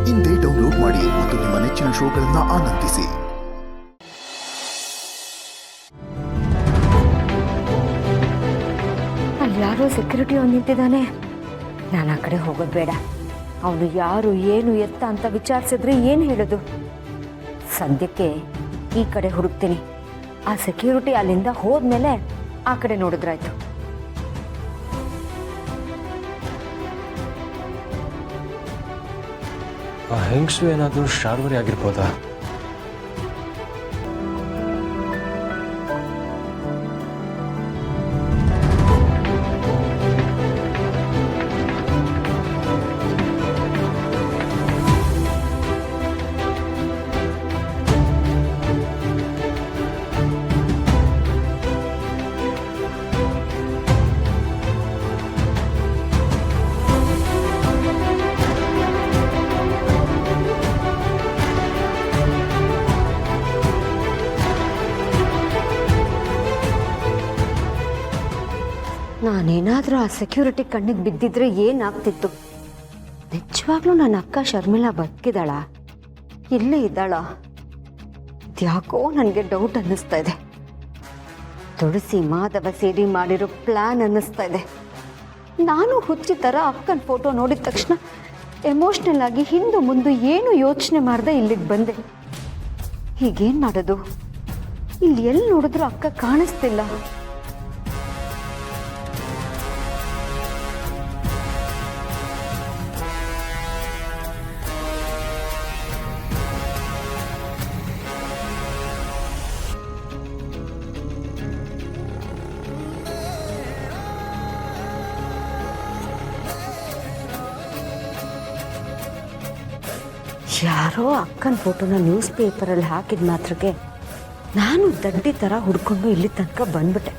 ಇಂದೇ ಡೌನ್ಲೋಡ್ ಮಾಡಿ ಮತ್ತು ನಿಮ್ಮ ನೆಚ್ಚಿನ ಶೋಗಳನ್ನು ಆನಂದಿಸಿ. ಅಲ್ಲಿ ಯಾರೋ ಸೆಕ್ಯೂರಿಟಿ ಅವನು ನಿಂತಿದ್ದಾನೆ. ನಾನು ಆ ಕಡೆ ಹೋಗೋದು ಬೇಡ. ಅವನು ಯಾರು ಏನು ಎತ್ತ ಅಂತ ವಿಚಾರಿಸಿದ್ರೆ ಏನು ಹೇಳೋದು? ಸದ್ಯಕ್ಕೆ ಈ ಕಡೆ ಹುಡುಕ್ತೀನಿ. ಆ ಸೆಕ್ಯೂರಿಟಿ ಅಲ್ಲಿಂದ ಹೋದ್ಮೇಲೆ ಆ ಕಡೆ ನೋಡಿದ್ರಾಯ್ತು. ಆ ಹೆಂಗಸು ಏನಾದರೂ ಶಾರ್ವರಿ ಆಗಿರ್ಬೋದಾ? ನಾನೇನಾದರೂ ಆ ಸೆಕ್ಯೂರಿಟಿ ಕಣ್ಣಿಗೆ ಬಿದ್ದಿದ್ರೆ ಏನಾಗ್ತಿತ್ತು? ನಿಜವಾಗ್ಲೂ ನನ್ನ ಅಕ್ಕ ಶರ್ಮಿಳಾ ಬದುಕಿದಾಳ, ಇಲ್ಲೇ ಇದ್ದಾಳ? ಯಾಕೋ ನನಗೆ ಡೌಟ್ ಅನ್ನಿಸ್ತಾ ಇದೆ. ತುಳಸಿ ಮಾಧವ ಸೇರಿ ಮಾಡಿರೋ ಪ್ಲಾನ್ ಅನ್ನಿಸ್ತಾ ಇದೆ. ನಾನು ಹುಚ್ಚಿ ಥರ ಅಕ್ಕನ ಫೋಟೋ ನೋಡಿದ ತಕ್ಷಣ ಎಮೋಷ್ನಲ್ ಆಗಿ ಹಿಂದು ಮುಂದೆ ಏನು ಯೋಚನೆ ಮಾಡದೆ ಇಲ್ಲಿಗೆ ಬಂದೆ. ಹೀಗೇನು ಮಾಡೋದು? ಇಲ್ಲಿ ಎಲ್ಲಿ ನೋಡಿದ್ರು ಅಕ್ಕ ಕಾಣಿಸ್ತಿಲ್ಲ. ಯಾರೋ ಅಕ್ಕನ ಫೋಟೋನ ನ್ಯೂಸ್ ಪೇಪರಲ್ಲಿ ಹಾಕಿದ ಮಾತ್ರಕ್ಕೆ ನಾನು ದಡ್ಡಿ ಥರ ಹುಡ್ಕೊಂಡು ಇಲ್ಲಿ ತನಕ ಬಂದ್ಬಿಟ್ಟೆ.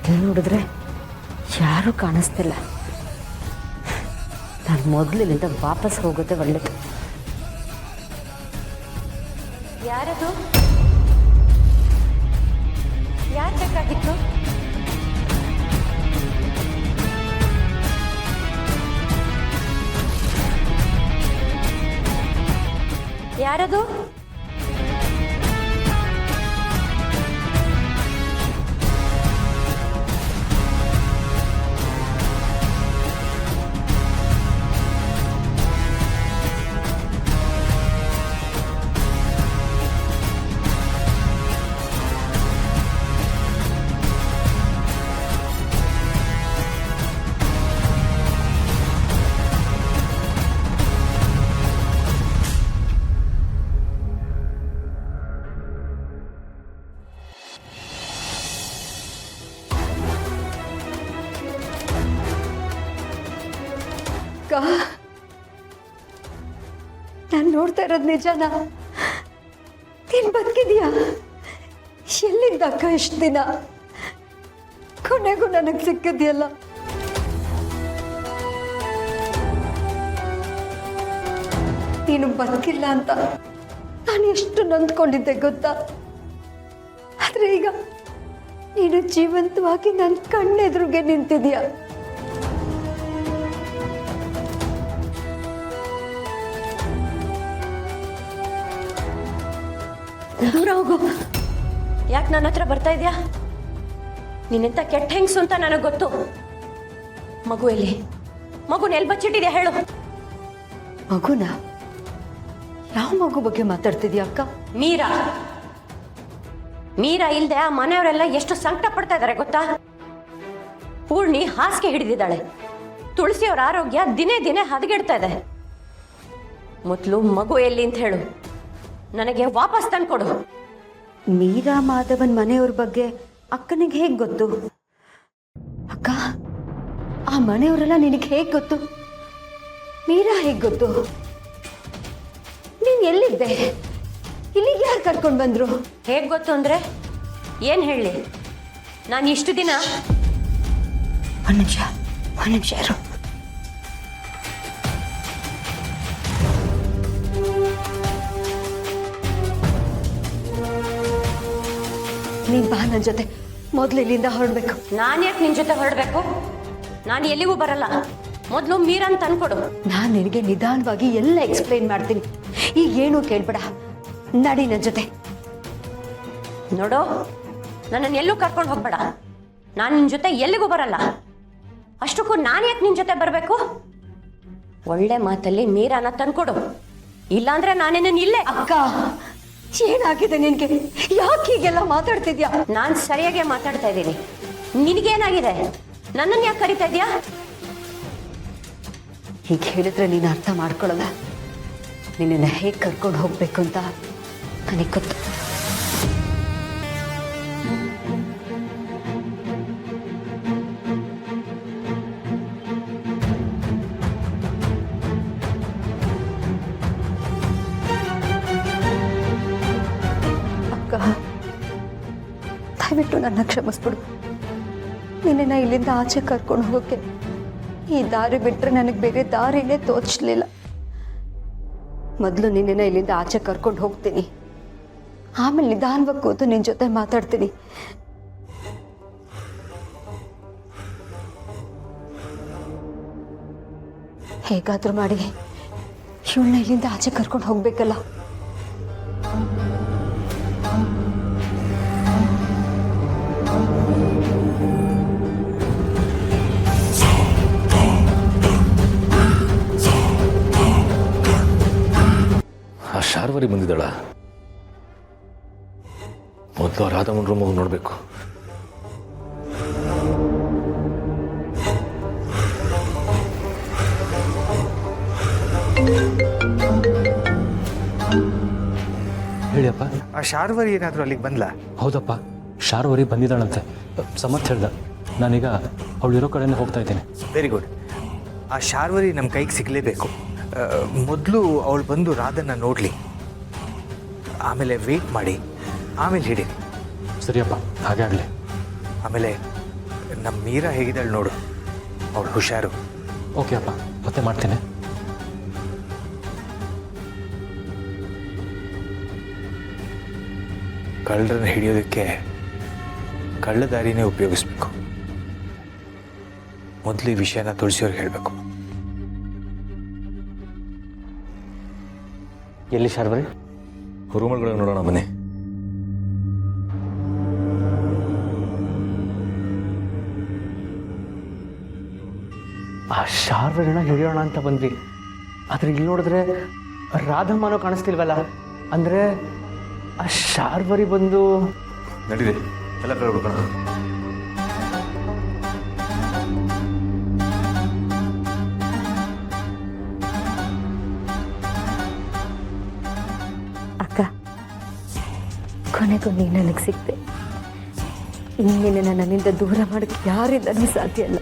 ಇಲ್ಲಿ ನೋಡಿದ್ರೆ ಯಾರೂ ಕಾಣಿಸ್ತಿಲ್ಲ. ನಾನು ಮೊದಲಿನಿಂದ ವಾಪಸ್ ಹೋಗೋದೇ ಒಳ್ಳೆಯದು. ಯಾರದು? ಯಾರು ಬೇಕಾಗಿತ್ತು? ಯಾರದು? ನಾನು ನೋಡ್ತಾ ಇರೋದು ನಿಜಾನ? ನೀನ್ ಬದುಕಿದ್ಯಾ? ಎಲ್ಲಿದ್ದ ಅಕ್ಕ ಇಷ್ಟು ದಿನ? ಕೊನೆಗೂ ನನಗೆ ಸಿಕ್ಕಿದ್ಯಲ್ಲ. ನೀನು ಬದುಕಿಲ್ಲ ಅಂತ ನಾನು ಎಷ್ಟು ನೊಂದ್ಕೊಂಡಿದ್ದೆ ಗೊತ್ತಾ? ಆದ್ರೆ ಈಗ ನೀನು ಜೀವಂತವಾಗಿ ನನ್ನ ಕಣ್ಣೆದುರಿಗೆ ನಿಂತಿದ್ಯಾ. ದೂರ ಹೋಗು. ಯಾಕೆ ನನ್ನ ಹತ್ರ ಬರ್ತಾ ಇದೆಯಾ? ನೀನೆಂತ ಕೆಟ್ಟ ಹೆಂಗ್ಸು ಅಂತ ನನಗೆ ಗೊತ್ತು. ಮಗು ಎಲ್ಲಿ? ಮಗುನ ಎಲ್ಲಿ ಬಚ್ಚಿಟ್ಟಿದ್ಯಾ ಹೇಳು? ಮಗುನ? ಯಾವ ಮಗು ಬಗ್ಗೆ ಮಾತಾಡ್ತಿದ್ಯಾ ಅಕ್ಕ? ಮೀರಾ. ಮೀರಾ ಇಲ್ದೆ ಆ ಮನೆಯವರೆಲ್ಲ ಎಷ್ಟು ಸಂಕಟ ಪಡ್ತಾ ಇದ್ದಾರೆ ಗೊತ್ತಾ? ಪೂರ್ಣಿ ಹಾಸಿಗೆ ಹಿಡಿದಿದ್ದಾಳೆ. ತುಳಸಿಯವರ ಆರೋಗ್ಯ ದಿನೇ ದಿನೇ ಹದಗೆಡ್ತಾ ಇದೆ. ಮೊದಲು ಮಗು ಎಲ್ಲಿ ಅಂತ ಹೇಳು, ನನಗೆ ವಾಪಸ್ ತಂದ್ಕೊಡು. ಮೀರಾ ಮಾಧವನ್ ಮನೆಯವ್ರ ಬಗ್ಗೆ ಅಕ್ಕನಿಗೆ ಹೇಗೆ ಗೊತ್ತು? ಅಕ್ಕ, ಆ ಮನೆಯವರೆಲ್ಲ ನಿನಗೆ ಹೇಗೆ ಗೊತ್ತು? ಮೀರಾ ಹೇಗೆ ಗೊತ್ತು? ನೀನ್ ಎಲ್ಲಿದ್ದೆ? ಇಲ್ಲಿಗೆ ಯಾರು ಕರ್ಕೊಂಡು ಬಂದ್ರು? ಹೇಗೆ ಗೊತ್ತು ಅಂದ್ರೆ ಏನ್ ಹೇಳಿ? ನಾನು ಇಷ್ಟು ದಿನ ಒಂದು ನಿಮಿಷ ಇರು. ನೀನ್ ಬಾ ನನ್ನ ಜೊತೆ. ಮೊದಲು ಇಲ್ಲಿಂದ ಹೊರಡ್ಬೇಕು. ನಾನು ಯಾಕೆ ನಿನ್ ಜೊತೆ ಹೊರಡ್ಬೇಕು? ನಾನು ಎಲ್ಲಿಗೂ ಬರಲ್ಲ. ಮೊದಲು ಮೀರಾನ್ ತಂದ್ಕೊಡು. ನಾನು ನಿನಗೆ ನಿಧಾನವಾಗಿ ಎಲ್ಲ ಎಕ್ಸ್ಪ್ಲೈನ್ ಮಾಡ್ತೀನಿ. ಈಗ ಏನು ಕೇಳ್ಬೇಡ, ನಡಿ ನನ್ನ ಜೊತೆ. ನೋಡು, ನನ್ನನ್ನು ಎಲ್ಲೂ ಕರ್ಕೊಂಡು ಹೋಗ್ಬೇಡ. ನಾನು ನಿನ್ನ ಜೊತೆ ಎಲ್ಲಿಗೂ ಬರಲ್ಲ. ಅಷ್ಟಕ್ಕೂ ನಾನು ಯಾಕೆ ನಿನ್ನ ಜೊತೆ ಬರಬೇಕು? ಒಳ್ಳೆ ಮಾತಲ್ಲಿ ಮೀರಾನ ತಂದ್ಕೊಡು, ಇಲ್ಲಾಂದ್ರೆ ನಾನೇನು ಇಲ್ಲೇ. ಅಕ್ಕ, ಏನಾಗಿದೆ ನಿನ್ಗೆ? ಯಾಕೆ ಹೀಗೆಲ್ಲ ಮಾತಾಡ್ತಿದ್ಯಾ? ನಾನು ಸರಿಯಾಗಿ ಮಾತಾಡ್ತಾ ಇದ್ದೀನಿ. ನಿನಗೇನಾಗಿದೆ? ನನ್ನನ್ನು ಯಾಕೆ ಕರಿತಾ ಇದೀಯಾ? ಹೀಗೆ ಹೇಳಿದ್ರೆ ನೀನು ಅರ್ಥ ಮಾಡ್ಕೊಳ್ಳಲ್ಲ. ನಿನ್ನನ್ನು ಹೇಗೆ ಕರ್ಕೊಂಡು ಹೋಗ್ಬೇಕು ಅಂತ ನನಗೆ ಗೊತ್ತು. ಅಕ್ಕ, ದಯವಿಟ್ಟು ನನ್ನ ಕ್ಷಮಿಸ್ಬಿಡು. ನಿನ್ನ ಇಲ್ಲಿಂದ ಆಚೆ ಕರ್ಕೊಂಡು ಹೋಗೋಕ್ಕೆ ಈ ದಾರಿ ಬಿಟ್ಟರೆ ನನಗೆ ಬೇರೆ ದಾರಿನೇ ತೋಚಲಿಲ್ಲ. ಮೊದಲು ನಿನ್ನ ಇಲ್ಲಿಂದ ಆಚೆ ಕರ್ಕೊಂಡು ಹೋಗ್ತೀನಿ, ಆಮೇಲೆ ನಿಧಾನವಾಗಿ ಕೂತು ನಿನ್ನ ಜೊತೆ ಮಾತಾಡ್ತೀನಿ. ಹೇಗಾದ್ರೂ ಮಾಡಿ ಇವಳನ್ನ ಇಲ್ಲಿಂದ ಆಚೆ ಕರ್ಕೊಂಡು ಹೋಗ್ಬೇಕಲ್ಲ. ಆ ಶಾರ್ವರಿ ಬಂದಿದ್ದಾಳ? ಮೊದಲು ರಾಧಮ್ಮನ ರೂಮ್ ಹೋಗಿ ನೋಡಬೇಕು. ಹೇಳಿಯಪ್ಪ. ಆ ಶಾರ್ವರಿ ಏನಾದರೂ ಅಲ್ಲಿಗೆ ಬಂದ್ಲ? ಹೌದಪ್ಪ, ಶಾರ್ವರಿ ಬಂದಿದ್ದಾಳಂತೆ. ಸಮರ್ಥ್ ಹೇಳ್ದ. ನಾನೀಗ ಅವಳಿರೋ ಕಡೆನೇ ಹೋಗ್ತಾ ಇದ್ದೇನೆ. Very good. ಆ ಶಾರ್ವರಿ ನಮ್ಮ ಕೈಗೆ ಸಿಗಲೇಬೇಕು. ಮೊದಲು ಅವಳು ಬಂದು ರಾಧನ್ನ ನೋಡಲಿ, ಆಮೇಲೆ ವೆಯ್ಟ್ ಮಾಡಿ, ಆಮೇಲೆ ಹಿಡಿ. ಸರಿಯಪ್ಪ, ಹಾಗೆ ಆಗಲಿ. ಆಮೇಲೆ ನಮ್ಮ ಮೀರಾ ಹೇಗಿದ್ದಾಳೆ ನೋಡು, ಅವಳು ಹುಷಾರು. ಓಕೆ ಅಪ್ಪ, ಮತ್ತೆ ಮಾಡ್ತೇನೆ. ಕಳ್ಳರನ್ನ ಹಿಡಿಯೋದಕ್ಕೆ ಕಳ್ಳ ದಾರಿನೇ ಉಪಯೋಗಿಸ್ಬೇಕು. ಮೊದಲು ಈ ವಿಷಯನ ತುಳಸಿಯವ್ರಿಗೆ ಹೇಳಬೇಕು. ಎಲ್ಲಿ ಶಾರ್ವರಿ? ರೂಮಲ್ಗಳಿಗೆ ನೋಡೋಣ ಬನ್ನಿ. ಆ ಶಾರ್ವರಿನ ಹಿಡಿಯೋಣ ಅಂತ ಬಂದ್ವಿ, ಆದ್ರೆ ಇಲ್ಲಿ ನೋಡಿದ್ರೆ ರಾಧಮ್ಮನೂ ಕಾಣಿಸ್ತಿಲ್ವಲ್ಲ. ಅಂದ್ರೆ ಆ ಶಾರ್ವರಿ ಬಂದು ನಡೀರಿ, ಎಲ್ಲ ಕಡೆ ಹುಡುಕೋಣ. ಅಕ್ಕ, ಕೊನೆಗೂ ನೀನು ನನಗೆ ಸಿಕ್ತೆ. ಇನ್ನೇನೆ ನನ್ನಿಂದ ದೂರ ಮಾಡೋಕ್ಕೆ ಯಾರಿಂದನೂ ಸಾಧ್ಯ ಇಲ್ಲ.